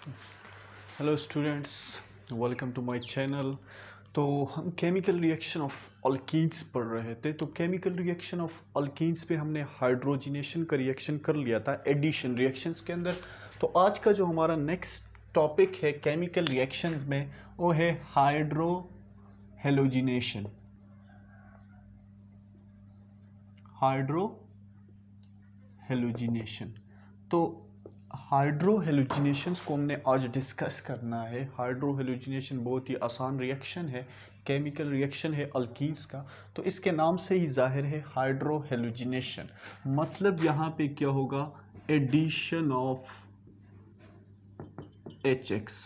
Hello students, welcome to my channel. तो हम chemical reaction of alkenes पढ़ रहे थे। तो केमिकल रिएक्शन ऑफ अल्कीन्स पे हमने हाइड्रोजिनेशन का रिएक्शन कर लिया था एडिशन रिएक्शंस के अंदर। तो आज का जो हमारा नेक्स्ट टॉपिक है केमिकल रिएक्शंस में वो है हाइड्रो हेलोजिनेशन। Hydro halogenation. तो हाइड्रो हेलोजिनेशंस को हमने आज डिस्कस करना है। हाइड्रो हेलोजिनेशन बहुत ही आसान रिएक्शन है, केमिकल रिएक्शन है अल्कीन्स का। तो इसके नाम से ही जाहिर है हाइड्रो हेलोजिनेशन। मतलब यहाँ पे क्या होगा, एडिशन ऑफ HX।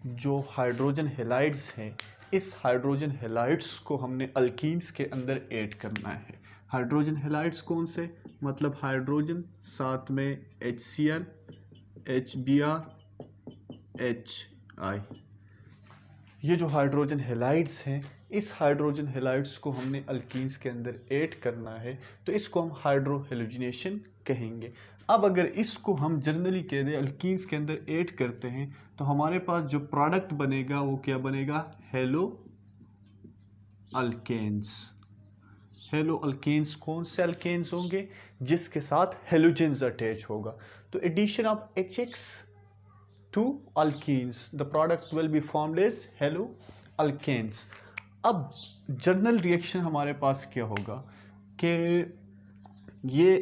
जो हाइड्रोजन हेलाइड्स हैं, इस हाइड्रोजन हेलाइड्स को हमने अल्कीन्स के अंदर ऐड करना है। हाइड्रोजन हेलाइड्स कौन से, मतलब हाइड्रोजन साथ में HCl, HBr, HI। ये जो हाइड्रोजन हेलाइड्स हैं, इस हाइड्रोजन हेलाइड्स को हमने अल्कीन्स के अंदर ऐड करना है। तो इसको हम हाइड्रो हेलोजिनेशन कहेंगे। अब अगर इसको हम जनरली कह दें अल्कीन्स के अंदर ऐड करते हैं तो हमारे पास जो प्रोडक्ट बनेगा वो क्या बनेगा, हेलो अल्केन्स। हेलो अल्केन्स कौन से अल्केन्स होंगे, जिसके साथ हेलोजेंस अटैच होगा। तो addition of HX to alkenes, the product will be formed as halo alkanes। अब जर्नल रिएक्शन हमारे पास क्या होगा कि ये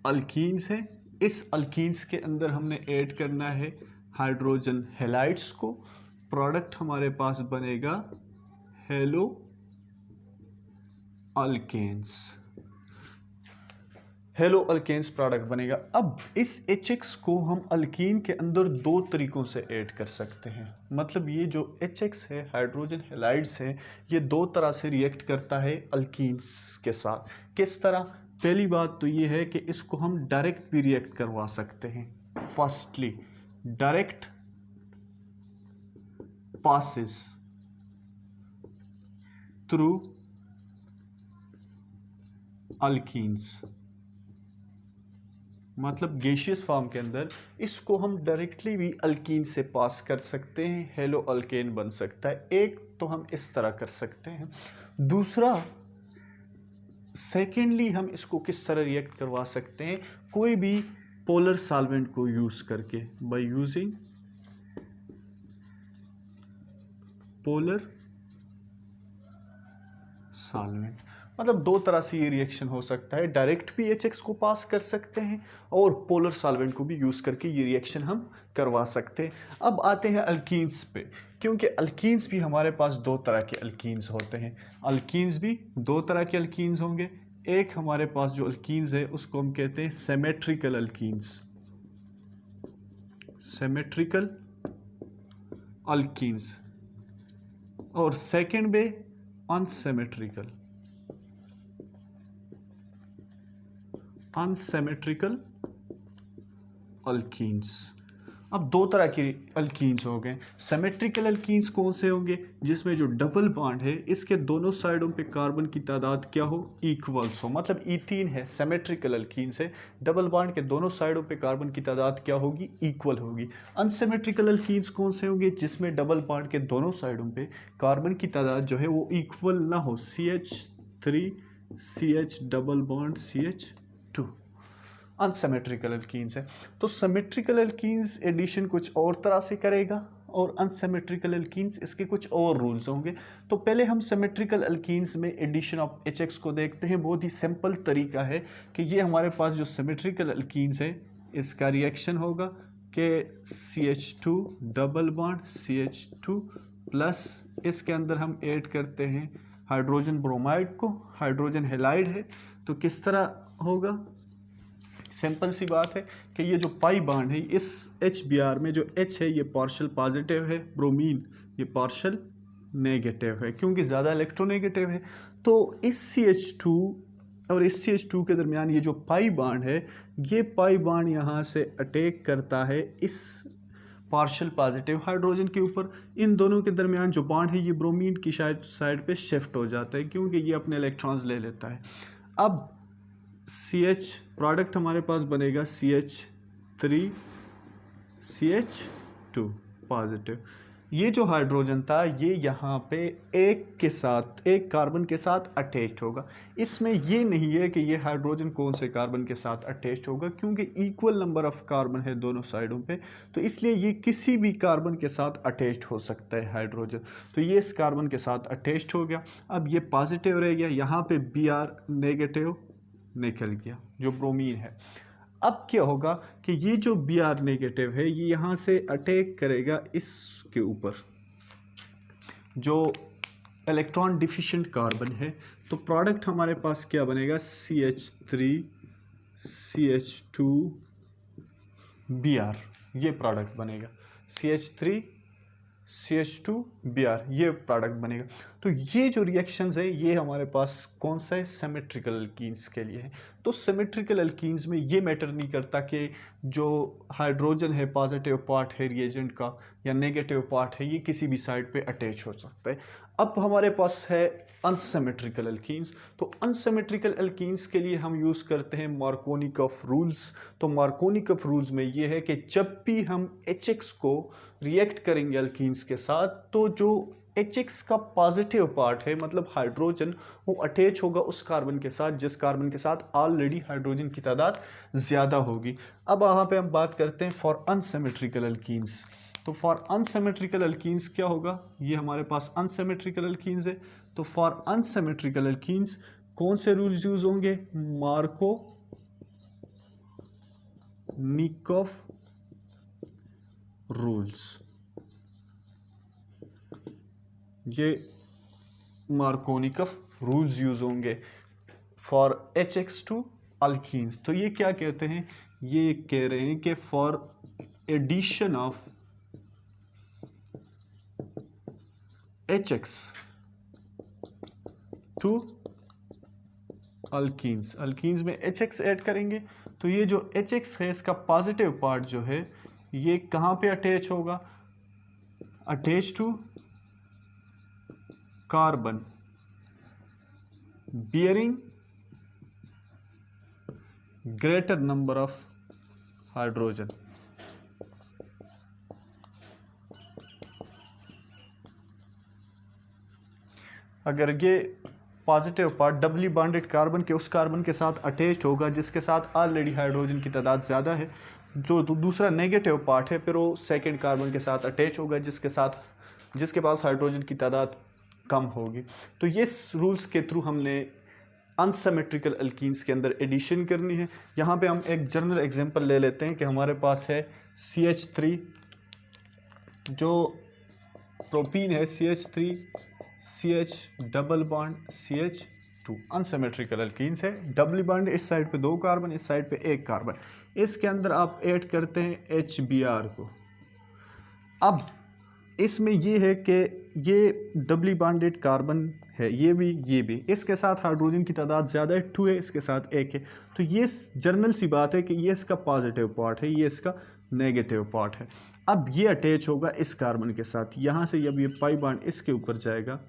अल्कीन्स है, इस अल्कीन्स के अंदर हमने ऐड करना है हाइड्रोजन हेलाइड्स को। प्रोडक्ट हमारे पास बनेगा haloalkanes. Haloalkanes product बनेगा। अब इस HX को हम अल्कीन के अंदर दो तरीकों से ऐड कर सकते हैं। मतलब ये जो HX है, हाइड्रोजन हेलाइड्स है, ये दो तरह से रिएक्ट करता है अल्कीन्स के साथ। किस तरह, पहली बात तो ये है कि इसको हम डायरेक्ट भी रिएक्ट करवा सकते हैं। Firstly direct passes through alkenes, मतलब गैसियस फॉर्म के अंदर इसको हम डायरेक्टली भी अल्कीन से पास कर सकते हैं, हेलो अल्केन बन सकता है। एक तो हम इस तरह कर सकते हैं। दूसरा, सेकेंडली हम इसको किस तरह रिएक्ट करवा सकते हैं, कोई भी पोलर सॉल्वेंट को यूज करके, बाय यूजिंग पोलर सॉल्वेंट। मतलब दो तरह से ये रिएक्शन हो सकता है, डायरेक्ट भी HX को पास कर सकते हैं और पोलर सॉल्वेंट को भी यूज़ करके ये रिएक्शन हम करवा सकते हैं। अब आते हैं अल्कीन्स पे, क्योंकि अल्कीन्स भी हमारे पास दो तरह के अल्कीन्स होते हैं। अल्कीन्स भी दो तरह के अल्कीन्स होंगे। एक हमारे पास जो अल्कीन्स है उसको हम कहते हैं सिमेट्रिकल अल्कीन्स, सिमेट्रिकल अल्कीन्स। और सेकेंड में अनसिमेट्रिकल, अनसिमेट्रिकल अल्कीन्स। अब दो तरह के अल्कीन्स हो गए। सिमेट्रिकल अल्कीन्स कौन से होंगे, जिसमें जो डबल बॉन्ड है इसके दोनों साइडों पे कार्बन की तादाद क्या हो, इक्वल्स हो। मतलब ईथीन है, सिमेट्रिकल अल्कीन्स है, डबल बॉन्ड के दोनों साइडों पे कार्बन की तादाद क्या होगी, इक्वल होगी। अनसिमेट्रिकल अल्कीन्स कौन से होंगे, जिसमें डबल बॉन्ड के दोनों साइडों पे कार्बन की तादाद जो है वो इक्वल ना हो, CH3 CH double bond CH2। Unsymmetrical alkenes है। तो सिमेट्रिकल अल्कीन्स एडिशन कुछ और तरह से करेगा और अनसिमेट्रिकल अल्कीन्स इसके कुछ और रूल्स होंगे। तो पहले हम सिमेट्रिकल अल्कीन्स में एडिशन ऑफ HX को देखते हैं। बहुत ही सिंपल तरीका है कि ये हमारे पास जो सिमेट्रिकल अल्कीन्स है इसका रिएक्शन होगा कि CH2 double bond CH2 plus इसके अंदर हम ऐड करते हैं हाइड्रोजन ब्रोमाइड को, हाइड्रोजन हेलाइड है। तो किस तरह होगा, सिंपल सी बात है कि ये जो पाई बॉन्ड है इस HBr में जो H है ये पार्शियल पॉजिटिव है, ब्रोमीन ये पार्शियल नेगेटिव है क्योंकि ज़्यादा इलेक्ट्रोनेगेटिव है। तो इस CH2 और इस CH2 के दरमियान ये जो पाई बॉन्ड है, ये पाई बॉन्ड यहाँ से अटैक करता है इस पार्शियल पॉजिटिव हाइड्रोजन के ऊपर। इन दोनों के दरमियान जो बॉन्ड है ये ब्रोमीन की साइड पे शिफ्ट हो जाता है क्योंकि ये अपने इलेक्ट्रॉन्स ले लेता है। अब CH प्रोडक्ट हमारे पास बनेगा CH CH3CH2 पॉजिटिव। ये जो हाइड्रोजन था ये यहाँ पे एक कार्बन के साथ अटैच होगा। इसमें ये नहीं है कि ये हाइड्रोजन कौन से कार्बन के साथ अटैच होगा, क्योंकि इक्वल नंबर ऑफ कार्बन है दोनों साइडों पे, तो इसलिए ये किसी भी कार्बन के साथ अटैच हो सकता है हाइड्रोजन। तो ये इस कार्बन के साथ अटैच हो गया। अब ये पॉजिटिव रह गया, यहाँ पे Br नेगेटिव निकल गया जो ब्रोमीन है। अब क्या होगा कि ये जो Br नेगेटिव है ये यहाँ से अटैक करेगा इसके ऊपर जो इलेक्ट्रॉन डिफिशिएंट कार्बन है। तो प्रोडक्ट हमारे पास क्या बनेगा, CH3CH2Br, ये प्रोडक्ट बनेगा। CH3CH2Br ये प्रोडक्ट बनेगा। तो ये जो रिएक्शंस है ये हमारे पास कौन सा है, सिमेट्रिकल एल्कीन्स के लिए है। तो सिमेट्रिकल एल्कीन्स में ये मैटर नहीं करता कि जो हाइड्रोजन है पॉजिटिव पार्ट है रिएजेंट का या नेगेटिव पार्ट है, ये किसी भी साइड पे अटैच हो सकता है। अब हमारे पास है अनसिमेट्रिकल एल्कीन्स। तो अनसिमेट्रिकल एल्कीन्स के लिए हम यूज़ करते हैं मार्कोनिकॉफ रूल्स। तो मार्कोनिकॉफ रूल्स में ये है कि जब भी हम HX को रिएक्ट करेंगे एल्कीन्स के साथ, तो जो HX का पॉजिटिव पार्ट है मतलब हाइड्रोजन, वो अटैच होगा उस कार्बन के साथ जिस कार्बन के साथ ऑलरेडी हाइड्रोजन की तादाद ज़्यादा होगी। अब यहाँ पे हम बात करते हैं फॉर अनसिमेट्रिकल एल्कीन्स। तो फॉर अनसिमेट्रिकल एल्कीन्स क्या होगा, ये हमारे पास अनसिमेट्रिकल एल्कीन्स है। तो फॉर अनसिमेट्रिकल एल्कीन्स कौन से रूल्स यूज होंगे, मार्कोनिकॉफ रूल्स। ये मार्कोनिकॉफ रूल्स यूज होंगे फॉर HX2 अल्कीन्स। तो ये क्या कहते हैं, ये कह रहे हैं कि for addition of HX to alkenes, alkenes में HX ऐड करेंगे तो ये जो HX है इसका पॉजिटिव पार्ट जो है ये कहाँ पे अटैच होगा, attach to carbon bearing greater number of hydrogen. अगर ये positive part doubly bonded carbon के उस कार्बन के साथ अटैच्ड होगा जिसके साथ ऑलरेडी हाइड्रोजन की तादाद ज़्यादा है, जो दूसरा नेगेटिव पार्ट है फिर वो सेकंड कार्बन के साथ अटैच होगा जिसके पास हाइड्रोजन की तादाद कम होगी। तो ये रूल्स के थ्रू हमने अनसिमेट्रिकल एल्कीन्स के अंदर एडिशन करनी है। यहाँ पे हम एक जनरल एग्जांपल ले लेते हैं कि हमारे पास है CH3, जो प्रोपीन है CH3 CH double bond CH2 unsymmetrical alkenes है। डबल बॉन्ड इस साइड पे 2 कार्बन, इस साइड पे 1 कार्बन, इसके अंदर आप ऐड करते हैं HBr को। अब इसमें ये है कि ये डबली बॉन्डेड कार्बन है, ये भी इसके साथ हाइड्रोजन की तादाद ज़्यादा है, 2 है, इसके साथ 1 है। तो ये जनरल सी बात है कि ये इसका पॉजिटिव पार्ट है, ये इसका नेगेटिव पार्ट है। अब ये अटैच होगा इस कार्बन के साथ, यहाँ से जब ये पाई बॉन्ड इसके ऊपर जाएगा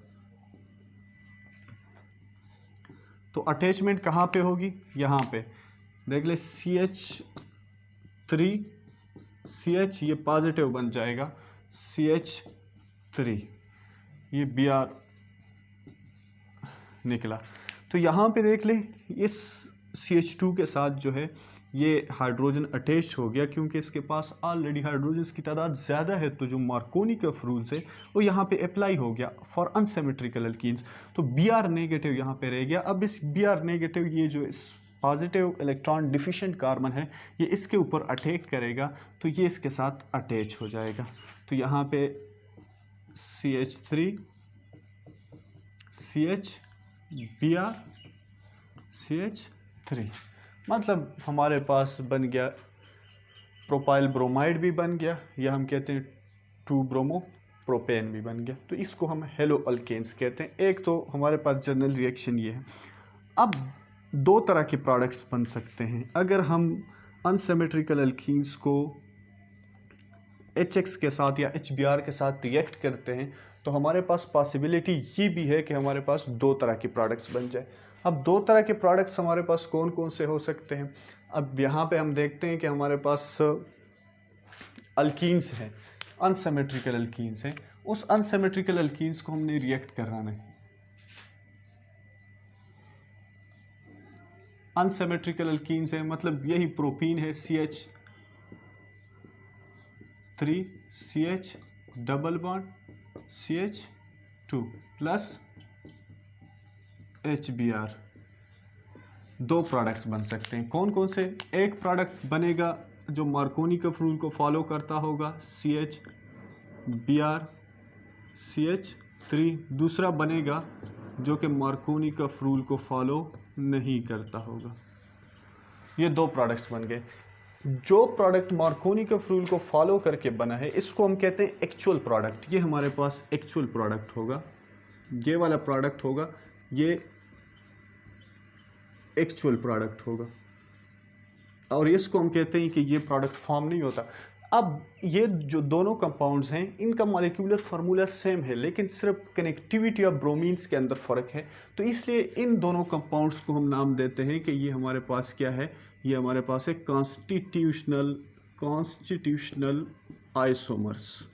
तो अटैचमेंट कहाँ पे होगी, यहाँ पे देख ले CH3CH, ये पॉजिटिव बन जाएगा CH3, ये Br निकला। तो यहाँ पे देख ले इस CH2 के साथ जो है ये हाइड्रोजन अटैच हो गया, क्योंकि इसके पास ऑलरेडी हाइड्रोजन की तादाद ज़्यादा है। तो जो मार्कोनिकॉफ रूल्स है वो यहाँ पे अप्लाई हो गया फॉर अनसिमेट्रिकल एल्कीन्स। तो Br नेगेटिव यहाँ पे रह गया। अब इस Br नेगेटिव ये जो इस पॉजिटिव इलेक्ट्रॉन डिफिशिएंट कार्बन है ये इसके ऊपर अटैक करेगा तो ये इसके साथ अटैच हो जाएगा। तो यहाँ पे CH3CH Br CH3, मतलब हमारे पास बन गया प्रोपाइल ब्रोमाइड भी बन गया, या हम कहते हैं 2 ब्रोमो प्रोपेन भी बन गया। तो इसको हम हेलो अल्केन्स कहते हैं। एक तो हमारे पास जनरल रिएक्शन ये है। अब 2 तरह के प्रोडक्ट्स बन सकते हैं। अगर हम अनसिमेट्रिकल एल्कीन्स को HX के साथ या HBr के साथ रिएक्ट करते हैं तो हमारे पास पॉसिबिलिटी ये भी है कि हमारे पास 2 तरह के प्रोडक्ट्स बन जाए। अब 2 तरह के प्रोडक्ट्स हमारे पास कौन कौन से हो सकते हैं। अब यहाँ पे हम देखते हैं कि हमारे पास अल्कीन्स हैं, अनसिमेट्रिकल अल्कीन्स हैं। उस अनसिमेट्रिकल अल्कीन्स को हमने रिएक्ट कराना है। अनसिमेट्रिकल अल्कीन्स है मतलब यही प्रोपीन है CH3 CH double bond CH2 plus HBr। दो प्रोडक्ट्स बन सकते हैं। कौन कौन से? एक प्रोडक्ट बनेगा जो मार्कोनिकॉफ रूल को फॉलो करता होगा CHBr CH3। दूसरा बनेगा जो कि मार्कोनिकॉफ रूल को फॉलो नहीं करता होगा। ये दो प्रोडक्ट्स बन गए। जो प्रोडक्ट मार्कोनिकॉफ रूल को फॉलो करके बना है इसको हम कहते हैं एक्चुअल प्रोडक्ट। ये हमारे पास एक्चुअल प्रोडक्ट होगा, ये वाला प्रोडक्ट होगा, ये एक्चुअल प्रोडक्ट होगा। और इसको हम कहते हैं कि ये प्रोडक्ट फॉर्म नहीं होता। अब ये जो दोनों कंपाउंड्स हैं इनका मॉलिक्यूलर फार्मूला सेम है, लेकिन सिर्फ कनेक्टिविटी ऑफ ब्रोमीन्स के अंदर फ़र्क है। तो इसलिए इन दोनों कंपाउंड्स को हम नाम देते हैं कि ये हमारे पास क्या है, ये हमारे पास है कॉन्स्टिट्यूशनल आइसोमर्स।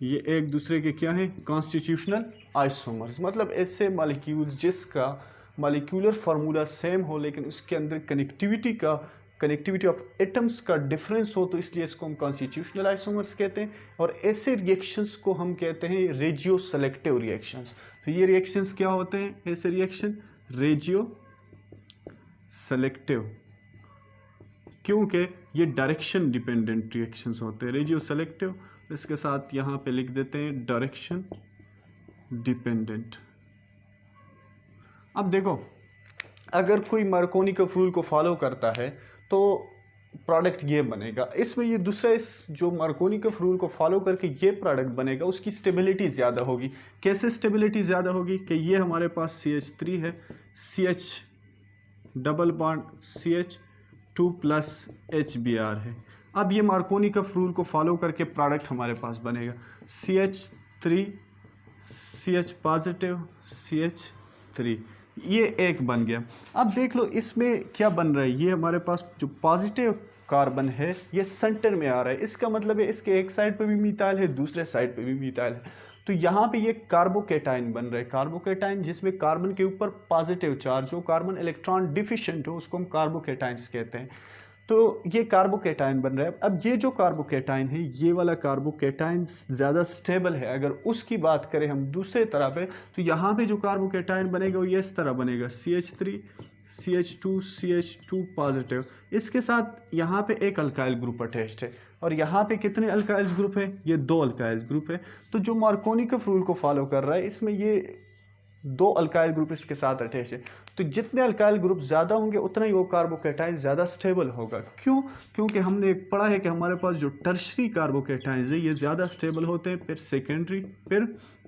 ये एक दूसरे के क्या है? Constitutional isomers. मतलब ऐसे मॉलिक्यूल्स जिसका मॉलिक्यूलर फार्मूला सेम हो लेकिन उसके अंदर कनेक्टिविटी ऑफ एटम्स का डिफरेंस हो, तो इसलिए इसको हम कॉन्स्टिट्यूशनल आइसोमर्स कहते हैं। और ऐसे रिएक्शंस को हम कहते हैं रेजियो सेलेक्टिव रिएक्शंस। तो ये रिएक्शंस क्या होते हैं? ऐसे रिएक्शन रेजियो सेलेक्टिव, क्योंकि ये डायरेक्शन डिपेंडेंट रिएक्शंस होते हैं। रेजियो सेलेक्टिव, इसके साथ यहाँ पे लिख देते हैं डायरेक्शन डिपेंडेंट। अब देखो, अगर कोई मार्कोनिकॉफ रूल को फॉलो करता है तो प्रोडक्ट ये बनेगा। इसमें ये दूसरा, इस जो मार्कोनिकॉफ रूल को फॉलो करके ये प्रोडक्ट बनेगा उसकी स्टेबिलिटी ज़्यादा होगी। कैसे स्टेबिलिटी ज़्यादा होगी? कि ये हमारे पास CH3 है, CH double bond CH2 plus HBr है। अब ये मार्कोनिकॉफ रूल को फॉलो करके प्रोडक्ट हमारे पास बनेगा CH3 CH पॉजिटिव CH3, ये एक बन गया। अब देख लो इसमें क्या बन रहा है। ये हमारे पास जो पॉजिटिव कार्बन है ये सेंटर में आ रहा है, इसका मतलब है इसके एक साइड पे भी मिथाइल है, दूसरे साइड पे भी मिथाइल है। तो यहाँ पे ये कार्बोकेटाइन बन रहा है। कार्बोकेटाइन जिसमें कार्बन के ऊपर पॉजिटिव चार्ज हो, कार्बन इलेक्ट्रॉन डिफिशिएंट हो, उसको हम कार्बोकेटाइंस कहते हैं। तो ये कार्बोकेटाइन बन रहा है। अब ये जो कार्बोकेटाइन है, ये वाला कार्बोकेटाइन ज़्यादा स्टेबल है। अगर उसकी बात करें हम दूसरे तरह पे, तो यहाँ पे जो कार्बोकेटाइन बनेगा वो ये इस तरह बनेगा CH3 CH2 CH2 पॉजिटिव। इसके साथ यहाँ पे एक अल्काइल ग्रुप अटैच्ड है, और यहाँ पे कितने अल्काइल ग्रुप है? ये 2 अल्काइल ग्रुप है। तो जो मार्कोनिकॉफ रूल को फॉलो कर रहा है इसमें ये 2 अल्काइल ग्रुप इसके साथ अटैच है। तो जितने अल्काइल ग्रुप ज़्यादा होंगे उतना ही वो कार्बोकेटाइन ज़्यादा स्टेबल होगा। क्यों? क्योंकि हमने एक पढ़ा है कि हमारे पास जो टर्शरी कार्बोकेटाइंस है ये ज़्यादा स्टेबल होते हैं, फिर सेकेंडरी, फिर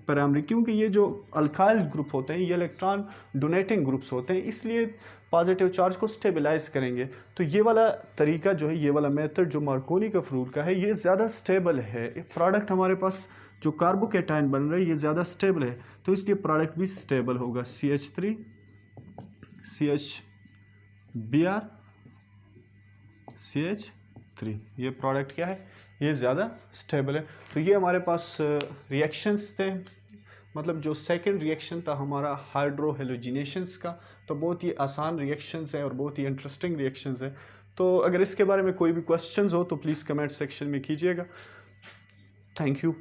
प्राइमरी। क्योंकि ये जो अल्काइल ग्रुप होते हैं ये इलेक्ट्रॉन डोनेटिंग ग्रुप्स होते हैं, इसलिए पॉजिटिव चार्ज को स्टेबलाइज करेंगे। तो ये वाला तरीका जो है, ये वाला मेथड जो मार्कोनिकॉफ रूल का है, ये ज़्यादा स्टेबल है। प्रोडक्ट हमारे पास जो कार्बोकेटाइन बन रहा है ये ज़्यादा स्टेबल है, तो इसलिए प्रोडक्ट भी स्टेबल होगा। CH3 CHBr CH3, ये प्रोडक्ट क्या है? ये ज़्यादा स्टेबल है। तो ये हमारे पास रिएक्शंस थे। मतलब जो सेकंड रिएक्शन था हमारा हाइड्रोहेलोजिनेशंस का, तो बहुत ही आसान रिएक्शंस है और बहुत ही इंटरेस्टिंग रिएक्शंस है। तो अगर इसके बारे में कोई भी क्वेश्चंस हो तो प्लीज़ कमेंट सेक्शन में कीजिएगा। Thank you.